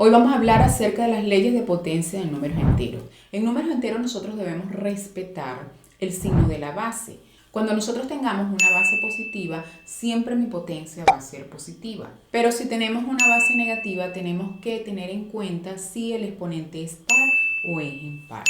Hoy vamos a hablar acerca de las leyes de potencia en números enteros. En números enteros nosotros debemos respetar el signo de la base. Cuando nosotros tengamos una base positiva, siempre mi potencia va a ser positiva. Pero si tenemos una base negativa, tenemos que tener en cuenta si el exponente es par o es impar.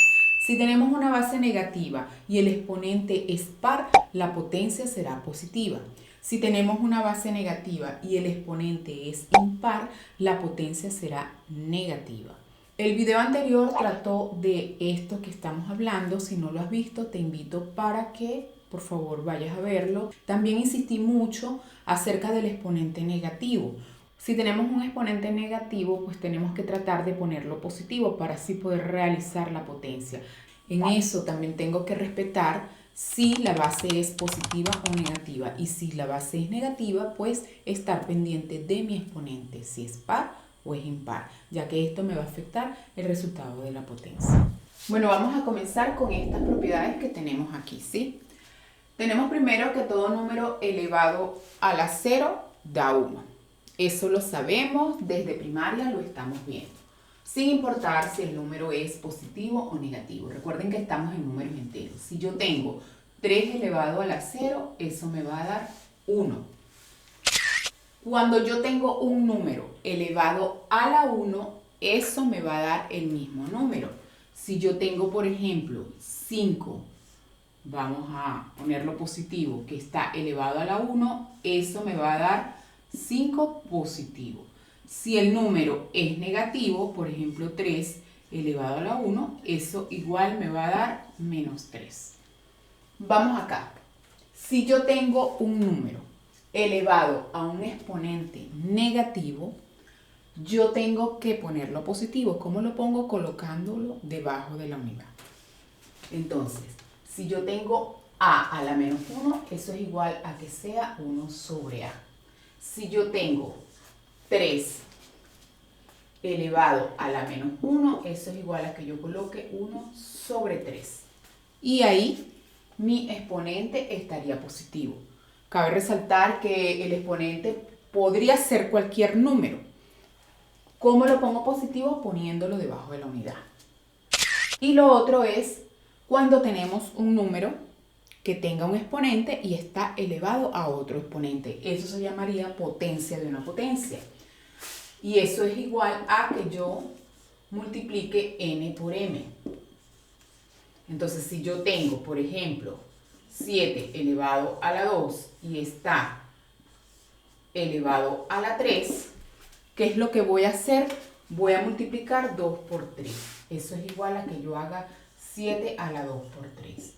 Si tenemos una base negativa y el exponente es par, la potencia será positiva. Si tenemos una base negativa y el exponente es impar, la potencia será negativa. El video anterior trató de esto que estamos hablando. Si no lo has visto, te invito para que por favor vayas a verlo. También insistí mucho acerca del exponente negativo. Si tenemos un exponente negativo, pues tenemos que tratar de ponerlo positivo para así poder realizar la potencia. En eso también tengo que respetar si la base es positiva o negativa. Y si la base es negativa, pues estar pendiente de mi exponente, si es par o es impar, ya que esto me va a afectar el resultado de la potencia. Bueno, vamos a comenzar con estas propiedades que tenemos aquí, ¿sí? Tenemos primero que todo número elevado a la 0 da 1. Eso lo sabemos, desde primaria lo estamos viendo. Sin importar si el número es positivo o negativo. Recuerden que estamos en números enteros. Si yo tengo 3 elevado a la 0, eso me va a dar 1. Cuando yo tengo un número elevado a la 1, eso me va a dar el mismo número. Si yo tengo, por ejemplo, 5, vamos a ponerlo positivo, que está elevado a la 1, eso me va a dar 5 positivo. Si el número es negativo, por ejemplo 3 elevado a la 1, eso igual me va a dar menos 3. Vamos acá. Si yo tengo un número elevado a un exponente negativo, yo tengo que ponerlo positivo. ¿Cómo lo pongo? Colocándolo debajo de la unidad. Entonces, si yo tengo a la menos 1, eso es igual a que sea 1 sobre a. Si yo tengo 3 elevado a la menos 1, eso es igual a que yo coloque 1 sobre 3. Y ahí mi exponente estaría positivo. Cabe resaltar que el exponente podría ser cualquier número. ¿Cómo lo pongo positivo? Poniéndolo debajo de la unidad. Y lo otro es cuando tenemos un número que tenga un exponente y está elevado a otro exponente. Eso se llamaría potencia de una potencia. Y eso es igual a que yo multiplique n por m. Entonces, si yo tengo, por ejemplo, 7 elevado a la 2 y está elevado a la 3, ¿qué es lo que voy a hacer? Voy a multiplicar 2 por 3. Eso es igual a que yo haga 7 a la 2 por 3.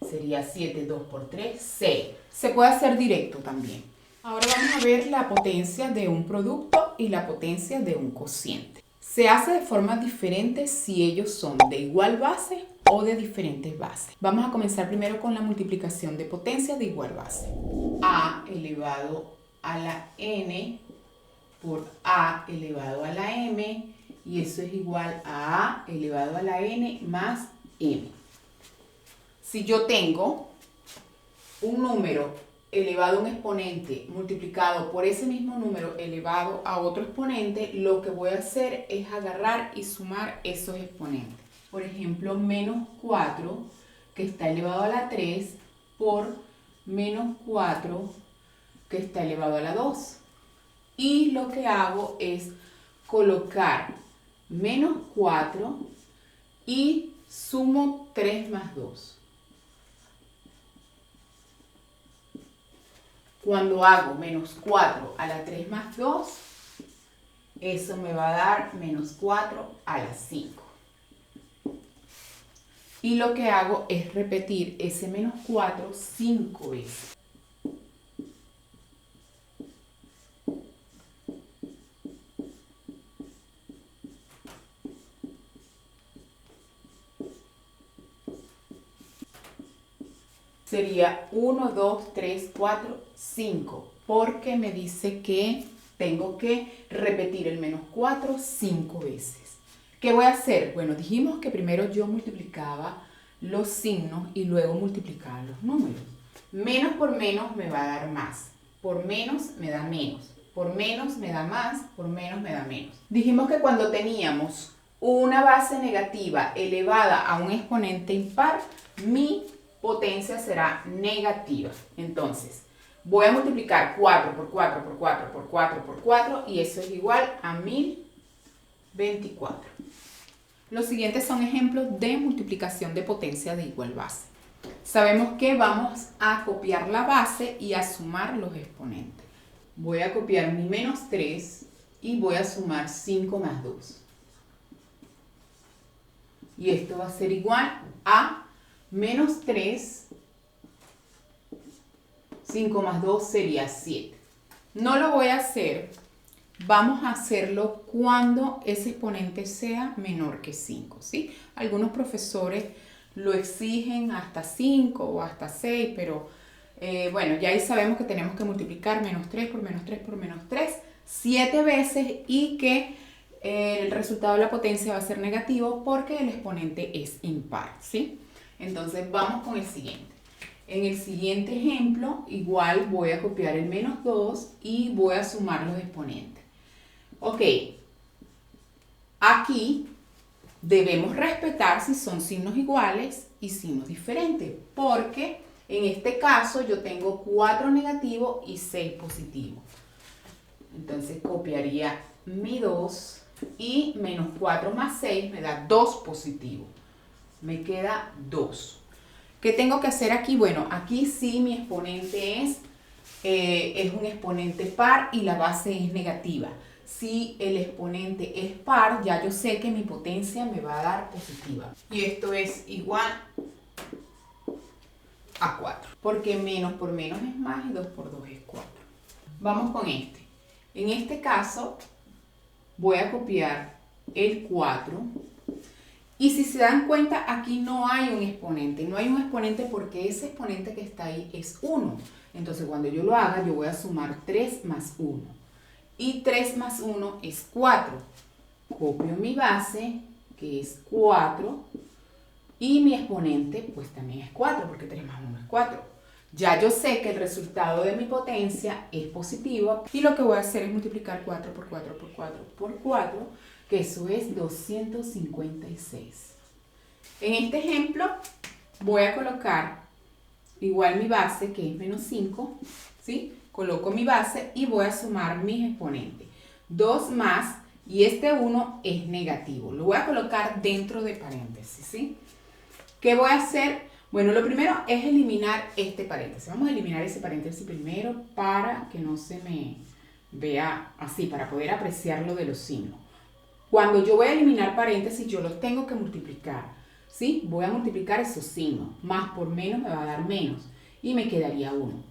Sería 7, 2 por 3, 6. Se puede hacer directo también. Ahora vamos a ver la potencia de un producto y la potencia de un cociente. Se hace de forma diferente si ellos son de igual base o de diferentes bases. Vamos a comenzar primero con la multiplicación de potencia de igual base. A elevado a la n por a elevado a la m, y eso es igual a elevado a la n más m. Si yo tengo un número elevado a un exponente multiplicado por ese mismo número elevado a otro exponente, lo que voy a hacer es agarrar y sumar esos exponentes. Por ejemplo, menos 4, que está elevado a la 3, por menos 4, que está elevado a la 2. Y lo que hago es colocar menos 4 y sumo 3 más 2. Cuando hago menos 4 a la 3 más 2, eso me va a dar menos 4 a la 5. Y lo que hago es repetir ese menos 4 5 veces. Sería 1, 2, 3, 4, 5, porque me dice que tengo que repetir el menos 4 5 veces. ¿Qué voy a hacer? Bueno, dijimos que primero yo multiplicaba los signos y luego multiplicaba los números. Menos por menos me va a dar más. Por menos me da menos. Por menos me da más, por menos me da menos. Dijimos que cuando teníamos una base negativa elevada a un exponente impar, mi potencia será negativa. Entonces, voy a multiplicar 4 por 4 por 4 por 4 por 4 y eso es igual a 1024. Los siguientes son ejemplos de multiplicación de potencia de igual base. Sabemos que vamos a copiar la base y a sumar los exponentes. Voy a copiar mi menos 3 y voy a sumar 5 más 2. Y esto va a ser igual a menos 3, 5 más 2 sería 7. No lo voy a hacer, vamos a hacerlo cuando ese exponente sea menor que 5, ¿sí? Algunos profesores lo exigen hasta 5 o hasta 6, pero bueno, ya ahí sabemos que tenemos que multiplicar menos 3 por menos 3 por menos 3 7 veces y que el resultado de la potencia va a ser negativo porque el exponente es impar, ¿sí? Entonces vamos con el siguiente. En el siguiente ejemplo, igual voy a copiar el menos 2 y voy a sumar los exponentes. Ok, aquí debemos respetar si son signos iguales y signos diferentes, porque en este caso yo tengo 4 negativos y 6 positivos. Entonces copiaría mi 2 y menos 4 más 6 me da 2 positivo. Me queda 2. ¿Qué tengo que hacer aquí? Bueno, aquí sí mi exponente es un exponente par y la base es negativa. Si el exponente es par, ya yo sé que mi potencia me va a dar positiva. Y esto es igual a 4. Porque menos por menos es más y 2 por 2 es 4. Vamos con este. En este caso voy a copiar el 4. Y si se dan cuenta, aquí no hay un exponente. No hay un exponente porque ese exponente que está ahí es 1. Entonces, cuando yo lo haga, yo voy a sumar 3 más 1. Y 3 más 1 es 4. Copio mi base, que es 4. Y mi exponente, pues también es 4, porque 3 más 1 es 4. Ya yo sé que el resultado de mi potencia es positivo. Y lo que voy a hacer es multiplicar 4 por 4 por 4 por 4, que eso es 256. En este ejemplo voy a colocar igual mi base, que es menos 5, ¿sí? Coloco mi base y voy a sumar mis exponentes. 2 más, y este 1 es negativo. Lo voy a colocar dentro de paréntesis, ¿sí? ¿Qué voy a hacer? Bueno, lo primero es eliminar este paréntesis. Vamos a eliminar ese paréntesis primero para que no se me vea así, para poder apreciarlo de los signos. Cuando yo voy a eliminar paréntesis, yo los tengo que multiplicar, ¿sí? Voy a multiplicar esos signos. Más por menos me va a dar menos y me quedaría 1.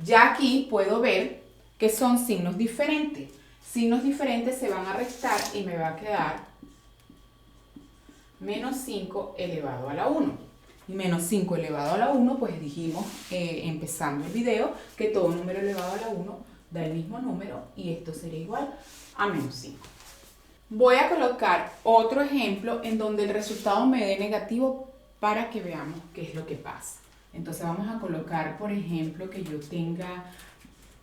Ya aquí puedo ver que son signos diferentes. Signos diferentes se van a restar y me va a quedar menos 5 elevado a la 1. Y menos 5 elevado a la 1, pues dijimos empezando el video que todo número elevado a la 1 da el mismo número y esto sería igual a menos 5. Voy a colocar otro ejemplo en donde el resultado me dé negativo para que veamos qué es lo que pasa. Entonces vamos a colocar, por ejemplo, que yo tenga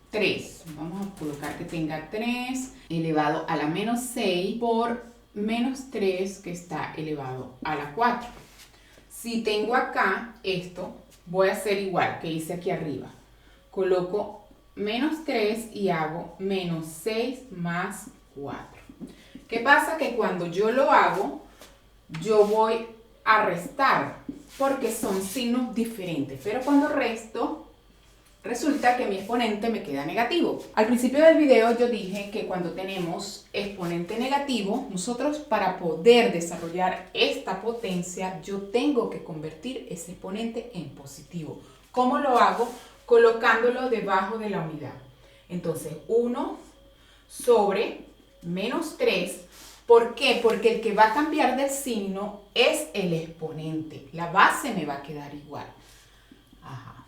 3. Vamos a colocar que tenga 3 elevado a la menos 6 por menos 3 que está elevado a la 4. Si tengo acá esto, voy a hacer igual que hice aquí arriba. Coloco menos 3 y hago menos 6 más 4. ¿Qué pasa? Que cuando yo lo hago, yo voy a restar porque son signos diferentes. Pero cuando resto, resulta que mi exponente me queda negativo. Al principio del video yo dije que cuando tenemos exponente negativo, nosotros para poder desarrollar esta potencia, yo tengo que convertir ese exponente en positivo. ¿Cómo lo hago? Colocándolo debajo de la unidad. Entonces, 1 sobre menos 3. ¿Por qué? Porque el que va a cambiar de signo es el exponente. La base me va a quedar igual. Ajá.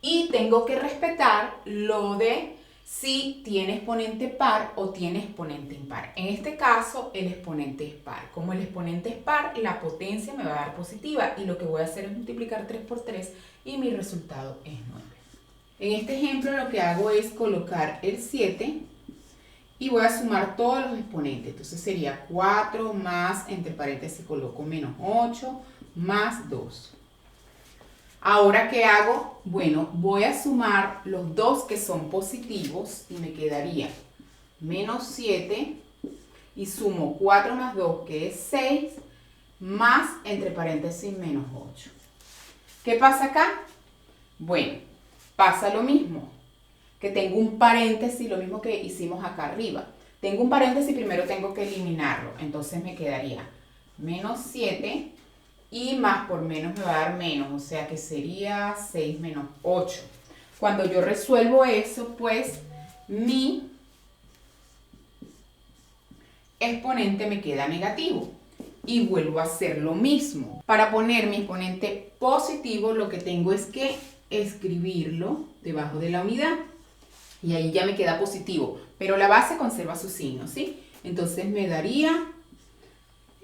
Y tengo que respetar lo de si tiene exponente par o tiene exponente impar. En este caso, el exponente es par. Como el exponente es par, la potencia me va a dar positiva. Y lo que voy a hacer es multiplicar 3 por 3 y mi resultado es 9. En este ejemplo lo que hago es colocar el 7 y voy a sumar todos los exponentes. Entonces sería 4 más, entre paréntesis coloco menos 8, más 2. Ahora, ¿qué hago? Bueno, voy a sumar los dos que son positivos y me quedaría menos 7 y sumo 4 más 2 que es 6 más entre paréntesis menos 8. ¿Qué pasa acá? Bueno, pasa lo mismo, que tengo un paréntesis, lo mismo que hicimos acá arriba. Tengo un paréntesis, primero tengo que eliminarlo, entonces me quedaría menos 7 y más por menos me va a dar menos, o sea que sería 6 menos 8. Cuando yo resuelvo eso, pues mi exponente me queda negativo. Y vuelvo a hacer lo mismo. Para poner mi exponente positivo, lo que tengo es que escribirlo debajo de la unidad. Y ahí ya me queda positivo. Pero la base conserva su signo, ¿sí? Entonces me daría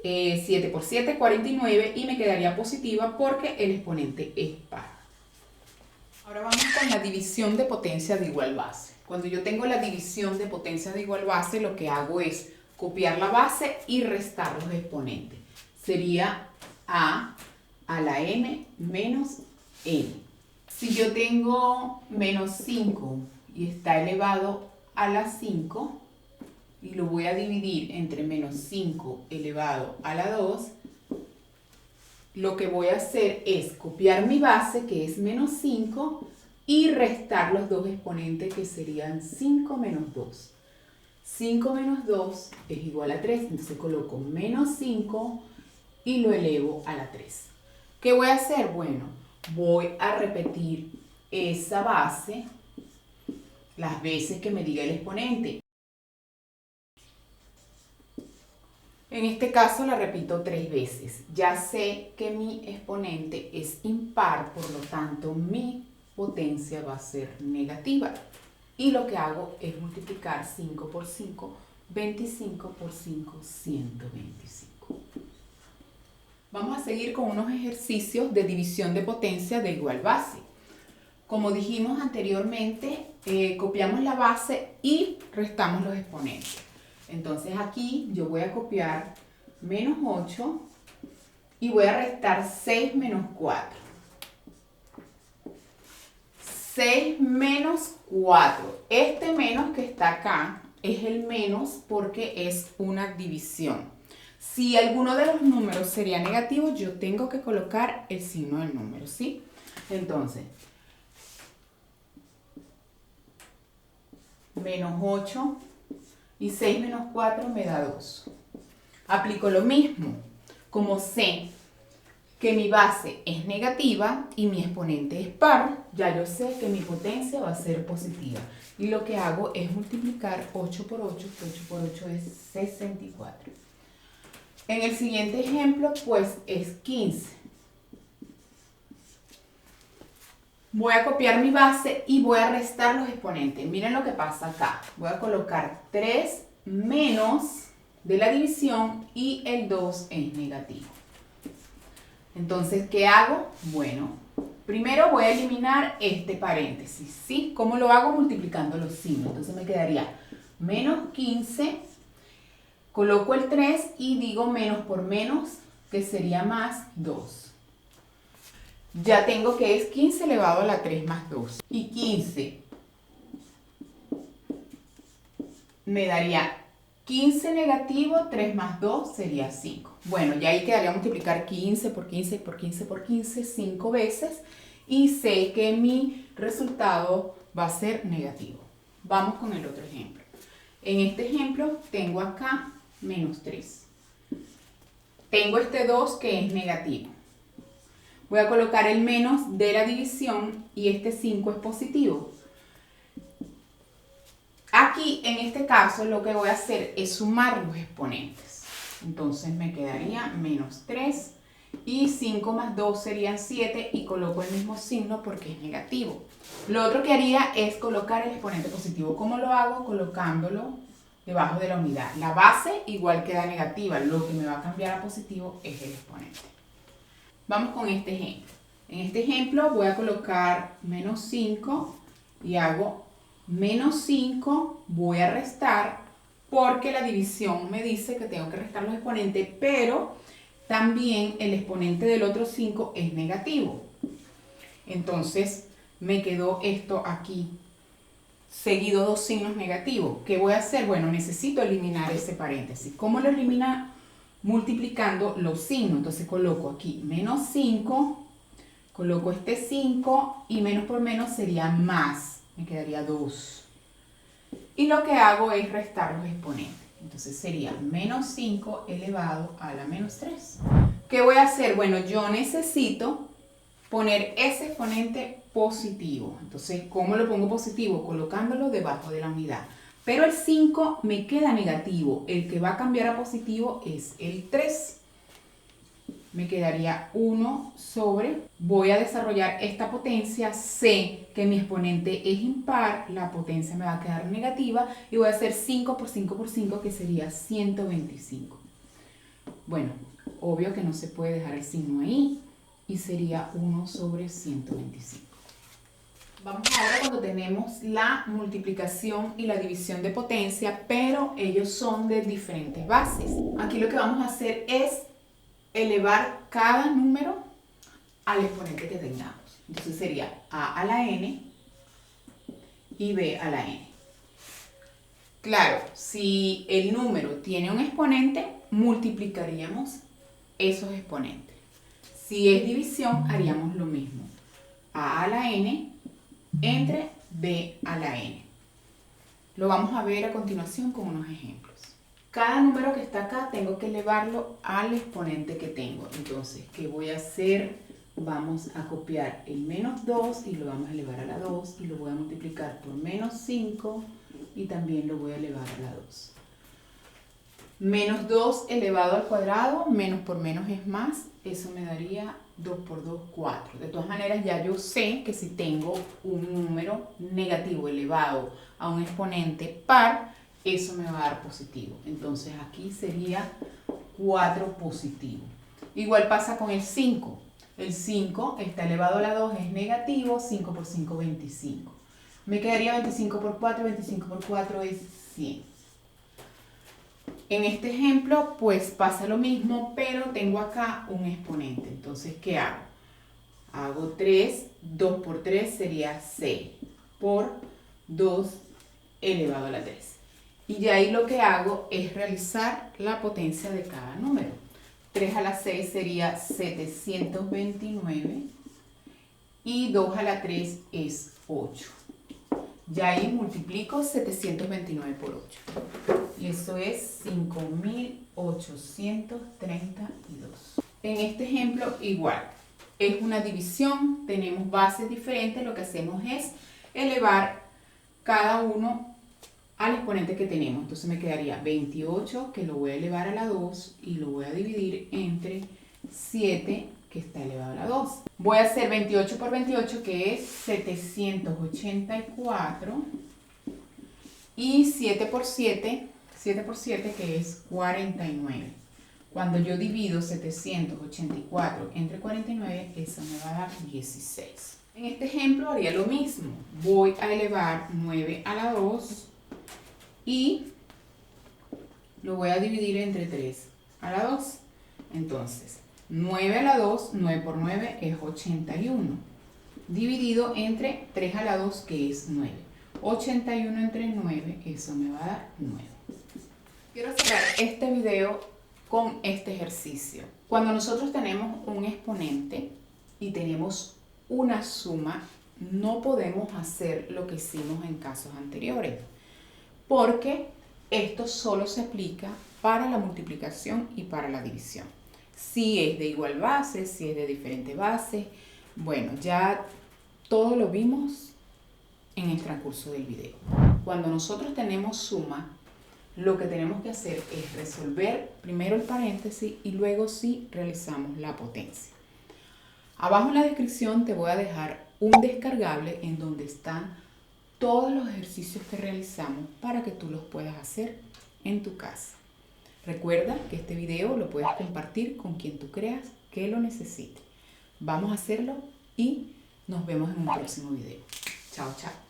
7 por 7, 49 y me quedaría positiva porque el exponente es par. Ahora vamos con la división de potencia de igual base. Cuando yo tengo la división de potencia de igual base, lo que hago es copiar la base y restar los exponentes. Sería a la n menos n. Si yo tengo menos 5 y está elevado a la 5, y lo voy a dividir entre menos 5 elevado a la 2, lo que voy a hacer es copiar mi base, que es menos 5, y restar los dos exponentes, que serían 5 menos 2. 5 menos 2 es igual a 3, entonces coloco menos 5 y lo elevo a la 3. ¿Qué voy a hacer? Bueno, voy a repetir esa base las veces que me diga el exponente. En este caso la repito 3 veces. Ya sé que mi exponente es impar, por lo tanto mi potencia va a ser negativa. Y lo que hago es multiplicar 5 por 5, 25 por 5, 125. Vamos a seguir con unos ejercicios de división de potencia de igual base. Como dijimos anteriormente, copiamos la base y restamos los exponentes. Entonces aquí yo voy a copiar menos 8 y voy a restar 6 menos 4. 6 menos 4. Este menos que está acá es el menos porque es una división. Si alguno de los números sería negativo, yo tengo que colocar el signo del número, ¿sí? Entonces, menos 8 y 6 menos 4 me da 2. Aplico lo mismo. Como sé que mi base es negativa y mi exponente es par, ya yo sé que mi potencia va a ser positiva. Y lo que hago es multiplicar 8 por 8, que 8 por 8 es 64. En el siguiente ejemplo, pues es 15. Voy a copiar mi base y voy a restar los exponentes. Miren lo que pasa acá. Voy a colocar 3 menos de la división y el 2 es negativo. Entonces, ¿qué hago? Bueno, primero voy a eliminar este paréntesis, ¿sí? ¿Cómo lo hago? Multiplicando los signos. Entonces me quedaría menos 15, coloco el 3 y digo menos por menos, que sería más 2. Ya tengo que es 15 elevado a la 3 más 2. Y 15 me daría 15 negativo, 3 más 2 sería 5. Bueno, ya ahí quedaría multiplicar 15 por 15 por 15 por 15 5 veces y sé que mi resultado va a ser negativo. Vamos con el otro ejemplo. En este ejemplo tengo acá menos 3. Tengo este 2 que es negativo. Voy a colocar el menos de la división y este 5 es positivo. Aquí, en este caso, lo que voy a hacer es sumar los exponentes. Entonces me quedaría menos 3 y 5 más 2 serían 7 y coloco el mismo signo porque es negativo. Lo otro que haría es colocar el exponente positivo. ¿Cómo lo hago? Colocándolo debajo de la unidad. La base igual queda negativa. Lo que me va a cambiar a positivo es el exponente. Vamos con este ejemplo. En este ejemplo voy a colocar menos 5 y hago menos 5, voy a restar porque la división me dice que tengo que restar los exponentes, pero también el exponente del otro 5 es negativo. Entonces me quedó esto aquí, seguido dos signos negativos. ¿Qué voy a hacer? Bueno, necesito eliminar ese paréntesis. ¿Cómo lo elimina? Multiplicando los signos. Entonces coloco aquí menos 5, coloco este 5 y menos por menos sería más. Me quedaría 2. Y lo que hago es restar los exponentes. Entonces sería menos 5 elevado a la menos 3. ¿Qué voy a hacer? Bueno, yo necesito poner ese exponente positivo. Entonces, ¿cómo lo pongo positivo? Colocándolo debajo de la unidad. Pero el 5 me queda negativo. El que va a cambiar a positivo es el 3. Me quedaría 1 sobre, voy a desarrollar esta potencia, sé que mi exponente es impar, la potencia me va a quedar negativa y voy a hacer 5 por 5 por 5 que sería 125. Bueno, obvio que no se puede dejar el signo ahí y sería 1 sobre 125. Vamos ahora cuando tenemos la multiplicación y la división de potencia, pero ellos son de diferentes bases. Aquí lo que vamos a hacer es elevar cada número al exponente que tengamos. Entonces sería a la n y b a la n. Claro, si el número tiene un exponente, multiplicaríamos esos exponentes. Si es división, haríamos lo mismo. A la n entre b a la n. Lo vamos a ver a continuación con unos ejemplos. Cada número que está acá tengo que elevarlo al exponente que tengo. Entonces, ¿qué voy a hacer? Vamos a copiar el menos 2 y lo vamos a elevar a la 2 y lo voy a multiplicar por menos 5 y también lo voy a elevar a la 2. Menos 2 elevado al cuadrado, menos por menos es más, eso me daría 2 por 2, 4. De todas maneras, ya yo sé que si tengo un número negativo elevado a un exponente par, eso me va a dar positivo. Entonces aquí sería 4 positivo. Igual pasa con el 5. El 5 está elevado a la 2, es negativo, 5 por 5, 25. Me quedaría 25 por 4, 25 por 4 es 100. En este ejemplo, pues pasa lo mismo, pero tengo acá un exponente. Entonces, ¿qué hago? Hago 3, 2 por 3 sería 6 por 2 elevado a la 3. Y ya ahí lo que hago es realizar la potencia de cada número. 3 a la 6 sería 729 y 2 a la 3 es 8. Ya ahí multiplico 729 por 8. Y eso es 5.832. En este ejemplo igual. Es una división, tenemos bases diferentes. Lo que hacemos es elevar cada uno al exponente que tenemos. Entonces me quedaría 28, que lo voy a elevar a la 2 y lo voy a dividir entre 7, que está elevado a la 2. Voy a hacer 28 por 28, que es 784, y 7 por 7, que es 49. Cuando yo divido 784 entre 49, eso me va a dar 16. En este ejemplo haría lo mismo. Voy a elevar 9 a la 2 y lo voy a dividir entre 3 a la 2. Entonces, 9 a la 2, 9 por 9 es 81. Dividido entre 3 a la 2, que es 9. 81 entre 9, eso me va a dar 9. Quiero cerrar este video con este ejercicio. Cuando nosotros tenemos un exponente y tenemos una suma, no podemos hacer lo que hicimos en casos anteriores, porque esto solo se aplica para la multiplicación y para la división. Si es de igual base, si es de diferente base, bueno, ya todo lo vimos en el transcurso del video. Cuando nosotros tenemos suma, lo que tenemos que hacer es resolver primero el paréntesis y luego sí realizamos la potencia. Abajo en la descripción te voy a dejar un descargable en donde están todos los ejercicios que realizamos para que tú los puedas hacer en tu casa. Recuerda que este video lo puedes compartir con quien tú creas que lo necesite. Vamos a hacerlo y nos vemos en un próximo video. Chao, chao.